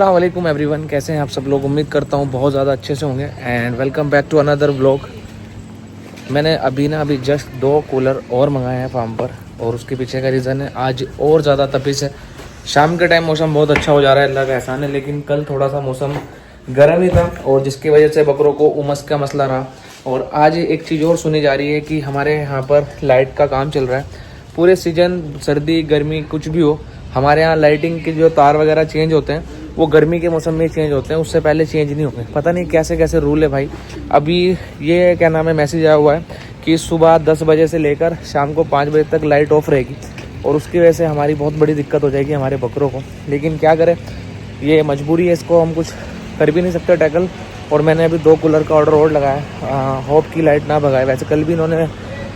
अस्सलाम वालेकुम एवरीवन, कैसे हैं आप सब लोग। उम्मीद करता हूँ बहुत ज़्यादा अच्छे से होंगे and welcome back to another vlog. मैंने अभी जस्ट 2 कूलर और मंगाए हैं फार्म पर और उसके पीछे का रीज़न है आज और ज़्यादा तपिश है। शाम के टाइम मौसम बहुत अच्छा हो जा रहा है, अल्लाह का एहसान है, लेकिन कल थोड़ा सा मौसम गर्म ही था और जिसकी वजह से बकरों को उमस का मसला रहा। और आज एक चीज़ और सुनी जा रही है कि हमारे यहाँ पर लाइट का काम चल रहा है। पूरे सीजन सर्दी गर्मी कुछ भी हो, हमारे यहाँ लाइटिंग के जो तार वगैरह चेंज होते हैं वो गर्मी के मौसम में चेंज होते हैं, उससे पहले चेंज नहीं होते। पता नहीं कैसे कैसे रूल है भाई। अभी ये क्या नाम है, मैसेज आया हुआ है कि सुबह 10 बजे से लेकर शाम को 5 बजे तक लाइट ऑफ रहेगी और उसकी वजह से हमारी बहुत बड़ी दिक्कत हो जाएगी हमारे बकरों को। लेकिन क्या करें, ये मजबूरी है, इसको हम कुछ कर भी नहीं सकते टैकल। और मैंने अभी 2 कूलर का ऑर्डर और लगाया, होप की लाइट ना भगाए। वैसे कल भी इन्होंने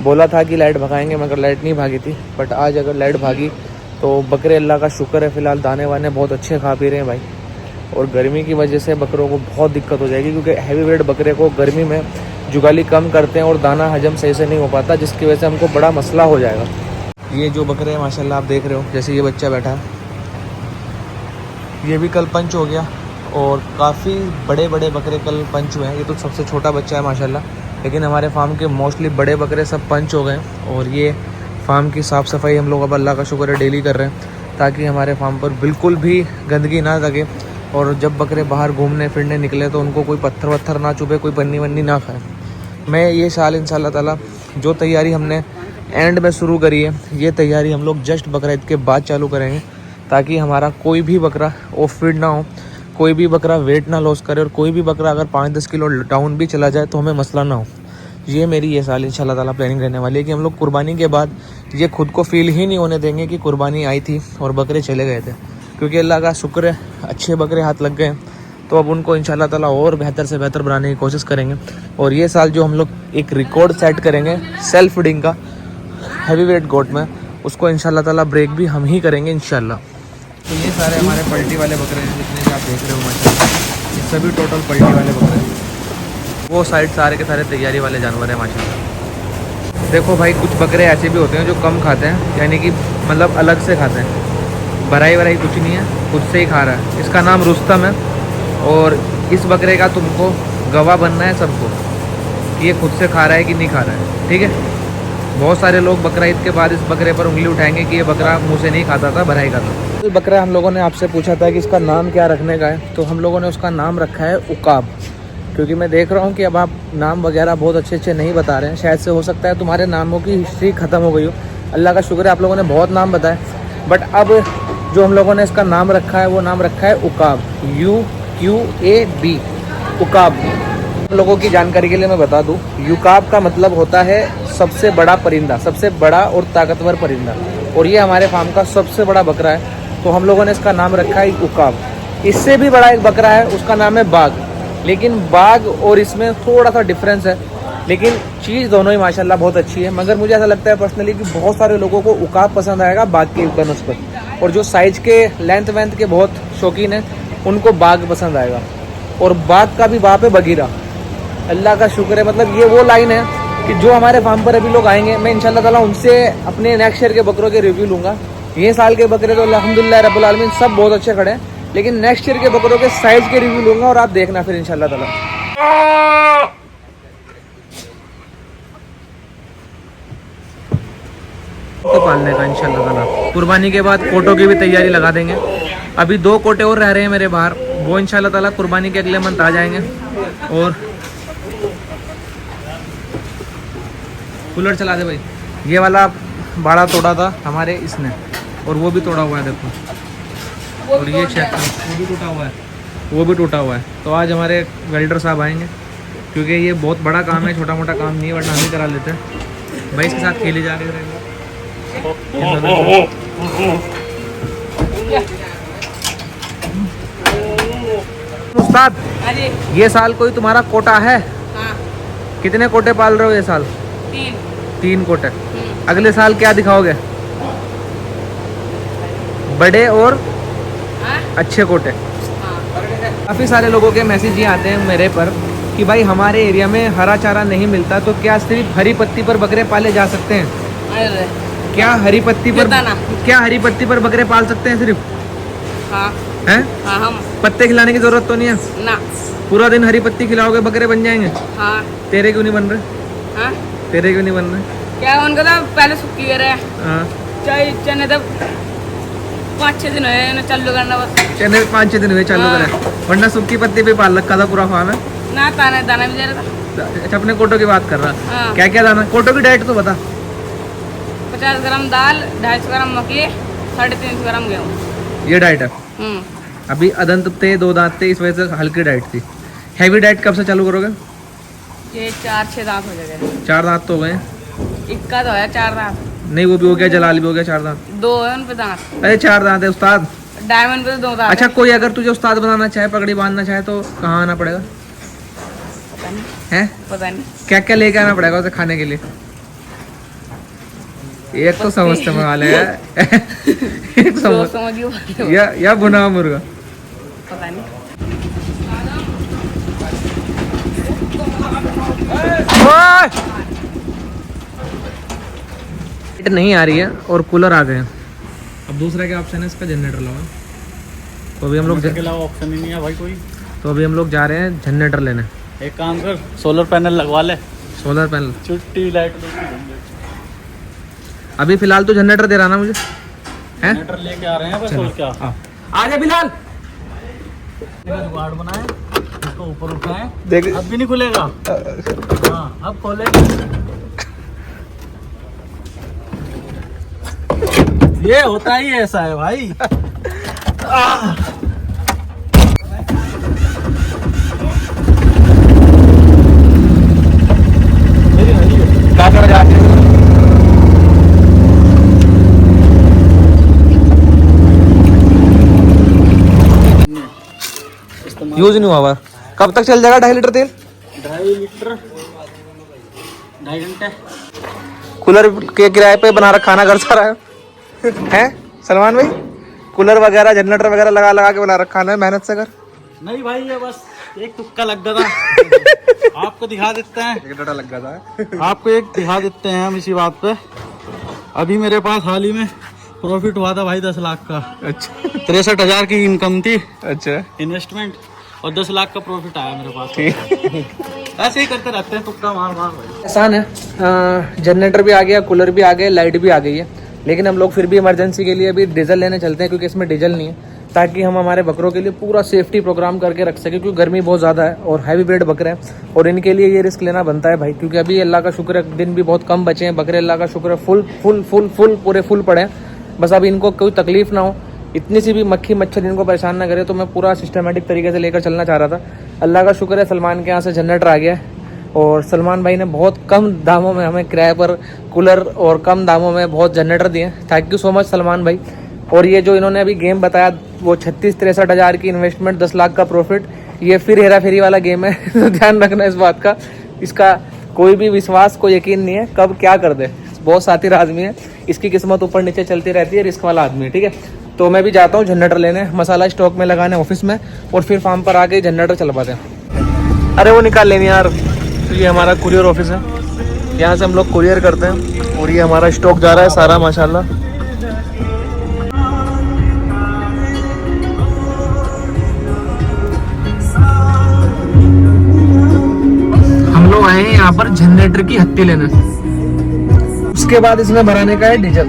बोला था कि लाइट भगाएंगे, मगर लाइट नहीं भागी थी। बट आज अगर लाइट भागी तो बकरे, अल्लाह का शुक्र है, फ़िलहाल दाने वाने बहुत अच्छे खा पी रहे हैं भाई। और गर्मी की वजह से बकरों को बहुत दिक्कत हो जाएगी, क्योंकि हैवी वेट बकरे को गर्मी में जुगाली कम करते हैं और दाना हजम सही से नहीं हो पाता, जिसकी वजह से हमको बड़ा मसला हो जाएगा। ये जो बकरे हैं माशाल्लाह आप देख रहे हो, जैसे ये बच्चा बैठा है, ये भी कल पंच हो गया और काफ़ी बड़े बड़े बकरे कल पंच हुए हैं। ये तो सबसे छोटा बच्चा है माशाल्लाह, लेकिन हमारे फार्म के मोस्टली बड़े बकरे सब पंच हो गए हैं। और ये फार्म की साफ़ सफाई हम लोग अब अल्लाह का शुक्र है डेली कर रहे हैं, ताकि हमारे फार्म पर बिल्कुल भी गंदगी ना लगे और जब बकरे बाहर घूमने फिरने निकले तो उनको कोई पत्थर वत्थर ना चुभे, कोई पन्नी वन्नी ना खाए। मैं ये साल इंशाल्लाह ताला जो तैयारी हमने एंड में शुरू करी है, ये तैयारी हम लोग जस्ट बकरा ईद के बाद चालू करेंगे, ताकि हमारा कोई भी बकरा ऑफ फीड ना हो, कोई भी बकरा वेट ना लॉस करे और कोई भी बकरा अगर 5-10 किलो डाउन भी चला जाए तो हमें मसला ना हो। ये मेरी ये साल इंशाल्लाह ताला प्लानिंग रहने वाली है कि हम लोग कुर्बानी के बाद ये खुद को फील ही नहीं होने देंगे कि कुर्बानी आई थी और बकरे चले गए थे, क्योंकि अल्लाह का शुक्र है अच्छे बकरे हाथ लग गए। तो अब उनको इंशाल्लाह ताला और बेहतर से बेहतर बनाने की कोशिश करेंगे। और ये साल जो हम लोग एक रिकॉर्ड सेट करेंगे सेल्फ फीडिंग का हैवी वेट गोट में, उसको इंशाल्लाह ताला ब्रेक भी हम ही करेंगे इंशाल्लाह। तो ये सारे हमारे पल्टी वाले बकरे हैं, जितने भी आप देख रहे हो माशाल्लाह, ये सभी टोटल पल्टी वाले बकरे हैं। वो साइड सारे के सारे तैयारी वाले जानवर हैं माशाल्लाह। देखो भाई, कुछ बकरे ऐसे भी होते हैं जो कम खाते हैं, यानी कि मतलब अलग से खाते हैं, भराई वराई कुछ नहीं है, खुद से ही खा रहा है। इसका नाम रुस्तम है और इस बकरे का तुमको गवाह बनना है सबको कि ये खुद से खा रहा है कि नहीं खा रहा है, ठीक है। बहुत सारे लोग बकरा ईद के बाद इस बकरे पर उंगली उठाएंगे कि ये बकरा मुँह से नहीं खाता था, भराई का था। तो बकरा हम लोगों ने आपसे पूछा था कि इसका नाम क्या रखने का है, तो हम लोगों ने उसका नाम रखा है उकाब। क्योंकि मैं देख रहा हूँ कि अब आप नाम वगैरह बहुत अच्छे अच्छे नहीं बता रहे हैं, शायद से हो सकता है तुम्हारे नामों की हिस्ट्री ख़त्म हो गई हो। अल्लाह का शुक्र है आप लोगों ने बहुत नाम बताए, बट अब जो हम लोगों ने इसका नाम रखा है वो नाम रखा है उकाब, UQAB, उकाब। लोगों की जानकारी के लिए मैं बता दूं, युकाब का मतलब होता है सबसे बड़ा परिंदा, सबसे बड़ा और ताकतवर परिंदा। और ये हमारे फार्म का सबसे बड़ा बकरा है, तो हम लोगों ने इसका नाम रखा है उकाब। इससे भी बड़ा एक बकरा है, उसका नाम है बाघ, लेकिन बाघ और इसमें थोड़ा सा डिफरेंस है, लेकिन चीज़ दोनों ही माशाल्लाह बहुत अच्छी है। मगर मुझे ऐसा लगता है पर्सनली कि बहुत सारे लोगों को उकाब पसंद आएगा बाघ के बनस्पत, और जो साइज के लेंथ वेंथ के बहुत शौकीन हैं उनको बाघ पसंद आएगा। और बाघ का भी बाप है बगीरा, अल्लाह का शुक्र है। मतलब ये वो लाइन है कि जो हमारे फार्म पर अभी लोग आएंगे, मैं इंशाल्लाह ताला उनसे अपने नेक्स्ट ईयर के बकरों के रिव्यू लूँगा। ये साल के बकरे तो अल्हम्दुलिल्लाह रब्बुल आलमीन सब बहुत अच्छे खड़े हैं, लेकिन नेक्स्ट ईयर के बकरों के साइज के रिव्यू लूँगा और आप देखना फिर इंशाल्लाह ताला। तो पालने का इंशाल्लाह ताला कुर्बानी के बाद कोटों की भी तैयारी लगा देंगे। अभी 2 कोटे और रह रहे हैं मेरे बाहर, वो इंशाल्लाह ताला कुर्बानी के अगले मंथ आ जाएंगे। और कूलर चला दे भाई। ये वाला बाड़ा तोड़ा था हमारे इसने, और वो भी तोड़ा हुआ है देखो, और ये चेक वो भी टूटा हुआ है, वो भी टूटा हुआ है। तो आज हमारे वेल्डर साहब आएंगे, क्योंकि ये बहुत बड़ा काम है, छोटा मोटा काम नहीं है, वरना हम ही करा लेते हैं। भाई इसके साथ खेले जा रहे हैं। उस्ताद, ये साल कोई तुम्हारा कोटा है? हाँ। कितने कोटे पाल रहे हो ये साल? 3 कोटे। अगले साल क्या दिखाओगे? बड़े और अच्छे कोटे। काफ़ी सारे लोगों के मैसेज ये आते हैं मेरे पर कि भाई हमारे एरिया में हरा चारा नहीं मिलता, तो क्या सिर्फ हरी पत्ती पर बकरे पाले जा सकते हैं? क्या हरी पत्ती पर बकरे पाल सकते हैं सिर्फ? हाँ। हैं? हाँ हम। पत्ते खिलाने की जरूरत तो नहीं है ना। पूरा दिन हरी पत्ती खिलाओगे बकरे बन जाएंगे। हाँ। तेरे क्यों नहीं बन रहे? हाँ? तेरे क्यों नहीं बन रहे? क्या उनका तो पहले सुक्की कर रहे हैं। हाँ चाहे चने तो 5-6 दिन हुए ना चालू करना बस। चने 5-6 दिन हुए चालू हाँ। करे, वरना सूखी पत्ती पे पाल रखा था पूरा फार्म है। ना दाना दाना भी दे रहा था। अच्छा अपने कोटो की बात कर रहा। हाँ। क्या क्या दाना? कोटो की डाइट तो बता। 50 ग्राम दाल, 250 ग्राम मक्की, 350 ग्राम गेहूँ। ये डाइट है। हम्म। अभी अदंत थे, 2 दांत थे, इस वजह से हल्की डाइट थी। हैवी डाइट कब से चालू करोगे? ये 4-6 दांत हो जाएगा। 4 दांत तो हो गए। इक्का तो है 4 दांत। नहीं वो भी हो गया, जलाल भी हो गया 4 दांत। 2 है उन पे दांत। अरे 4 दांत है उस्ताद। डायमंड पे तो 2 दांत। अच्छा कोई अगर तुझे उस्ताद बनाना चाहे, पगड़ी बांधना चाहे तो कहाँ आना पड़ेगा? पता नहीं। हैं? पता नहीं। क्या क्या लेके आना पड़ेगा उसे खाने के लिए? एक तो समझते मंगा ले एक समझ या भुना मुर्गा। पता नहीं। लाइट नहीं आ रही है और कूलर आ गए हैं। अब दूसरा क्या ऑप्शन है इसका? जनरेटर लगाओ। तो अभी हम लोग के अलावा ऑप्शन ही नहीं है भाई कोई। तो अभी हम लोग जा रहे हैं जनरेटर लेने। एक काम कर, सोलर पैनल लगवा ले। Solar panel? छुट्टी लाइट अभी फिलहाल तो जनरेटर दे रहा ना मुझे, हैं? जनरेटर लेके आ रहे हैं बस, और क्या। आ जा बिलाल। जुगाड़ बनाए, इसको ऊपर उठाए। देख अब भी नहीं खुलेगा। हाँ अब खोलेगा। ये होता ही ऐसा है भाई। क्या कर जाते हैं? यूज नहीं हुआ हुआ। कब तक चल जाएगा 2.5 लीटर तेल? 2.5 लीटर 2.5 घंटे। कूलर के किराए पे बना रखा खाना घर सारा है सलमान भाई? कूलर वगैरह जनरेटर वगैरह लगा लगा के बना रखा है, मेहनत से कर। नहीं भाई ये बस एक तुक्का लग गया था। आपको दिखा देते हैं। एक डटा लग गया था। आपको एक दिखा देते हैं हम इसी बात पे। अभी मेरे पास हाल ही में प्रॉफिट हुआ था भाई 10 लाख का। अच्छा 63,000 की इनकम थी, अच्छा इन्वेस्टमेंट, और 10 लाख का प्रॉफिट आया मेरे पास। ऐसे ही करते रहते हैं तुक्का मार मार भाई। आसान है। जनरेटर भी आ गया, कूलर भी आ गया, लाइट भी आ गई है, लेकिन हम लोग फिर भी इमरजेंसी के लिए अभी डीजल लेने चलते हैं, क्योंकि इसमें डीजल नहीं है, ताकि हम हमारे बकरों के लिए पूरा सेफ्टी प्रोग्राम करके रख सकें, क्योंकि गर्मी बहुत ज़्यादा है और हैवी ब्रीड बकरे हैं और इनके लिए ये रिस्क लेना बनता है भाई। क्योंकि अभी अल्लाह का शुक्र है दिन भी बहुत कम बचे हैं बकरे, अल्लाह का शुक्र है फुल फुल फुल फुल पूरे फुल पड़े हैं। बस अब इनको कोई तकलीफ ना हो, इतनी सी भी मक्खी मच्छर इनको परेशान ना करे, तो मैं पूरा सिस्टमेटिक तरीके से लेकर चलना चाह रहा था। अल्लाह का शुक्र है सलमान के यहाँ से जनरेटर आ गया है और सलमान भाई ने बहुत कम दामों में हमें किराए पर कूलर और कम दामों में बहुत जनरेटर दिए। Thank you so much Salman भाई। और ये जो इन्होंने अभी गेम बताया, वो 36-63 हज़ार की इन्वेस्टमेंट, 10 लाख का प्रॉफिट, ये फिर हेरा फेरी वाला गेम है। तो ध्यान रखना इस बात का, इसका कोई भी विश्वास को यकीन नहीं है, कब क्या कर दे। बहुत सातिर आदमी है, इसकी किस्मत ऊपर नीचे चलती रहती है, रिस्क वाला आदमी है, ठीक है। तो मैं भी जाता हूँ जनरेटर लेने, मसाला स्टॉक में लगाने ऑफिस में, और फिर फार्म पर आके जनरेटर चलवाते हैं। अरे वो निकाल लेनी यार। तो ये हमारा कुरियर ऑफिस है, यहाँ से हम लोग कुरियर करते हैं और ये हमारा स्टॉक जा रहा है सारा माशाल्लाह। हम लोग आए हैं यहाँ पर जनरेटर की हत्ती लेने, उसके बाद इसमें भराने का है डीजल,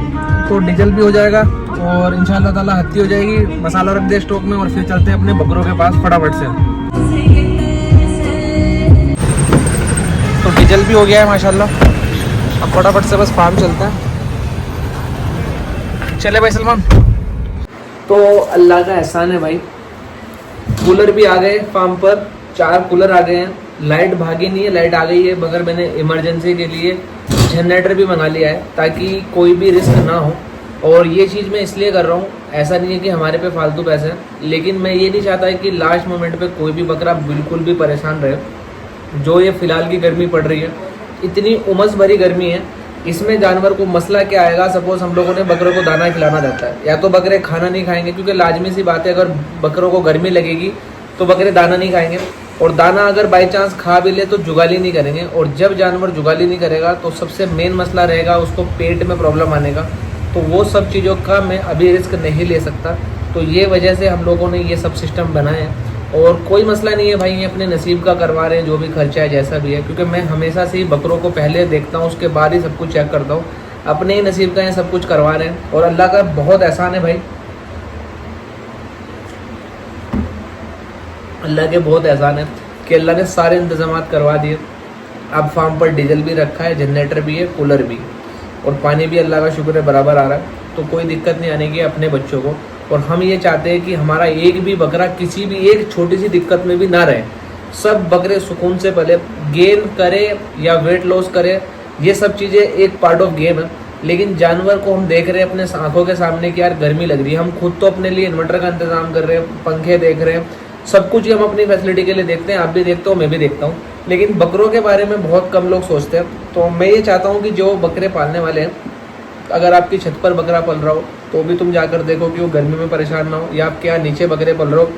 तो डीजल भी हो जाएगा और इंशाल्लाह ताला हत्ती हो जाएगी, मसाला रख दे स्टॉक में और फिर चलते हैं अपने बकरों के पास फटाफट से। तो डीजल भी हो गया है माशाल्लाह, अब फटाफट से बस फार्म चलते हैं। चले भाई सलमान। तो अल्लाह का एहसान है भाई, कूलर भी आ गए फार्म पर, 4 कूलर आ गए हैं, लाइट भागी नहीं है, लाइट आ गई है, मगर मैंने इमरजेंसी के लिए जनरेटर भी मंगा लिया है ताकि कोई भी रिस्क ना हो। और ये चीज़ मैं इसलिए कर रहा हूँ, ऐसा नहीं है कि हमारे पे फालतू पैसे हैं, लेकिन मैं ये नहीं चाहता है कि लास्ट मोमेंट पे कोई भी बकरा बिल्कुल भी परेशान रहे। जो ये फ़िलहाल की गर्मी पड़ रही है, इतनी उमस भरी गर्मी है, इसमें जानवर को मसला क्या आएगा। सपोज हम लोगों ने बकरों को दाना खिलाना रहता है, या तो बकरे खाना नहीं खाएंगे, क्योंकि लाजमी सी बात है अगर बकरों को गर्मी लगेगी तो बकरे दाना नहीं खाएंगे, और दाना अगर बाई चांस खा भी ले तो जुगाली नहीं करेंगे, और जब जानवर जुगाली नहीं करेगा तो सबसे मेन मसला रहेगा उसको पेट में प्रॉब्लम आने का। तो वो सब चीज़ों का मैं अभी रिस्क नहीं ले सकता, तो ये वजह से हम लोगों ने ये सब सिस्टम बनाया है। और कोई मसला नहीं है भाई, ये अपने नसीब का करवा रहे हैं, जो भी खर्चा है जैसा भी है, क्योंकि मैं हमेशा से ही बकरों को पहले देखता हूँ, उसके बाद ही सब कुछ चेक करता हूँ। अपने ही नसीब का ये सब कुछ करवा रहे हैं और अल्लाह का बहुत एहसान है भाई, अल्लाह के बहुत एहसान है कि अल्लाह ने सारे इंतजाम करवा दिए। अब फार्म पर डीजल भी रखा है, जनरेटर भी है, कूलर भी, और पानी भी अल्लाह का शुक्र है बराबर आ रहा है, तो कोई दिक्कत नहीं आने की अपने बच्चों को। और हम ये चाहते हैं कि हमारा एक भी बकरा किसी भी एक छोटी सी दिक्कत में भी ना रहे। सब बकरे सुकून से पले, गेन करे या वेट लॉस करे, ये सब चीज़ें एक पार्ट ऑफ गेम है। लेकिन जानवर को हम देख रहे हैं अपने आंखों के सामने कि यार गर्मी लग रही है, हम खुद तो अपने लिए इन्वर्टर का इंतजाम कर रहे हैं, पंखे देख रहे हैं, सब कुछ ही हम अपनी फैसिलिटी के लिए देखते हैं। आप भी देखते हो, मैं भी देखता हूँ, लेकिन बकरों के बारे में बहुत कम लोग सोचते हैं। तो मैं ये चाहता हूँ कि जो बकरे पालने वाले हैं, अगर आपकी छत पर बकरा पल रहा हो तो भी तुम जाकर देखो कि वो गर्मी में परेशान ना हो, या आपके यहाँ नीचे बकरे पल रहे हो,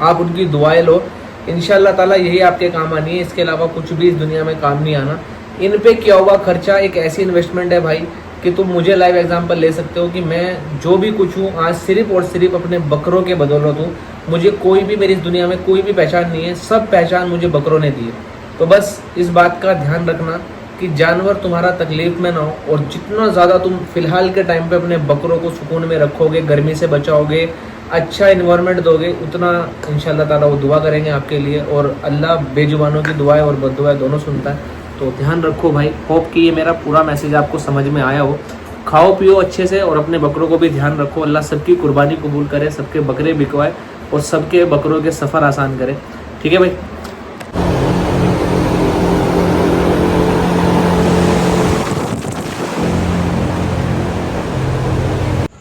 आप उनकी दुआएं लो, इंशाल्लाह ताला यही आपके काम आनी है। इसके अलावा कुछ भी इस दुनिया में काम नहीं आना। इन पे किया हुआ खर्चा एक ऐसी इन्वेस्टमेंट है भाई कि तुम मुझे लाइव एग्जांपल ले सकते हो कि मैं जो भी कुछ हूँ आज सिर्फ और सिर्फ अपने बकरों के बदौलत हूँ। मुझे कोई भी, मेरी इस दुनिया में कोई भी पहचान नहीं है, सब पहचान मुझे बकरों ने दी है। तो बस इस बात का ध्यान रखना कि जानवर तुम्हारा तकलीफ में ना हो, और जितना ज़्यादा तुम फिलहाल के टाइम पे अपने बकरों को सुकून में रखोगे, गर्मी से बचाओगे, अच्छा इन्वायरमेंट दोगे, उतना इंशाल्लाह ताला वो दुआ करेंगे आपके लिए। और अल्लाह बेजुबानों की दुआएं और बद्दुआएं दोनों सुनता है। तो ध्यान रखो भाई। होप कि ये मेरा पूरा मैसेज आपको समझ में आया हो। खाओ पियो अच्छे से और अपने बकरों को भी ध्यान रखो। अल्लाह सबकी कुर्बानी कबूल करे, सबके बकरे बिकवाए और सबके बकरों के सफ़र आसान करे। ठीक है भाई।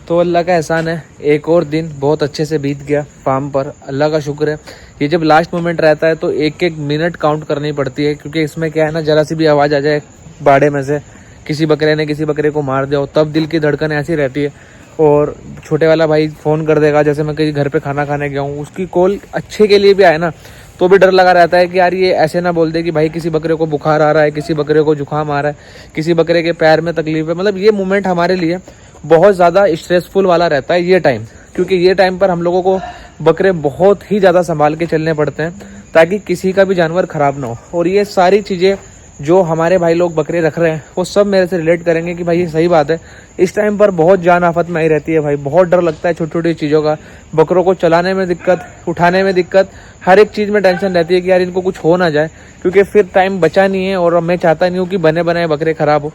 तो अल्लाह का एहसान है, एक और दिन बहुत अच्छे से बीत गया फार्म पर, अल्लाह का शुक्र है। ये जब लास्ट मोमेंट रहता है तो एक एक मिनट काउंट करनी पड़ती है, क्योंकि इसमें क्या है ना, जरा सी भी आवाज़ आ जाए बाड़े में से, किसी बकरे ने किसी बकरे को मार दिया हो, तब दिल की धड़कन ऐसी रहती है। और छोटे वाला भाई फ़ोन कर देगा, जैसे मैं कहीं घर पे खाना खाने गया हूँ, उसकी कॉल अच्छे के लिए भी आए ना, तो भी डर लगा रहता है कि यार ये ऐसे ना बोल दे कि भाई किसी बकरे को बुखार आ रहा है, किसी बकरे को जुकाम आ रहा है, किसी बकरे के पैर में तकलीफ है। मतलब ये मोमेंट हमारे लिए बहुत ज़्यादा स्ट्रेसफुल वाला रहता है ये टाइम, क्योंकि ये टाइम पर हम लोगों को बकरे बहुत ही ज़्यादा संभाल के चलने पड़ते हैं ताकि किसी का भी जानवर ख़राब ना हो। और ये सारी चीज़ें जो हमारे भाई लोग बकरे रख रहे हैं वो सब मेरे से रिलेट करेंगे कि भाई ये सही बात है। इस टाइम पर बहुत जान आफत में आई रहती है भाई, बहुत डर लगता है छोटी छोटी चीज़ों का। बकरों को चलाने में दिक्कत, उठाने में दिक्कत, हर एक चीज़ में टेंशन रहती है कि यार इनको कुछ हो ना जाए, क्योंकि फिर टाइम बचा नहीं है और मैं चाहता नहीं हूँ कि बने बनाए बकरे ख़राब हो।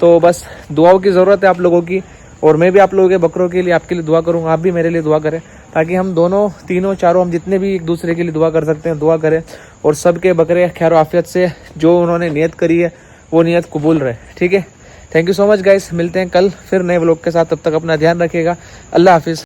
तो बस दुआओं की ज़रूरत है आप लोगों की, और मैं भी आप लोगों के बकरों के लिए, आपके लिए दुआ करूँगा, आप भी मेरे लिए दुआ करें, ताकि हम दोनों तीनों चारों, हम जितने भी एक दूसरे के लिए दुआ कर सकते हैं दुआ करें, और सबके बकरे खैर आफियत से जो उन्होंने नियत करी है वो नियत कबूल रहे। ठीक है, thank you so much guys, मिलते हैं कल फिर नए व्लॉग के साथ। तब तक अपना ध्यान रखिएगा, अल्लाह हाफिज़।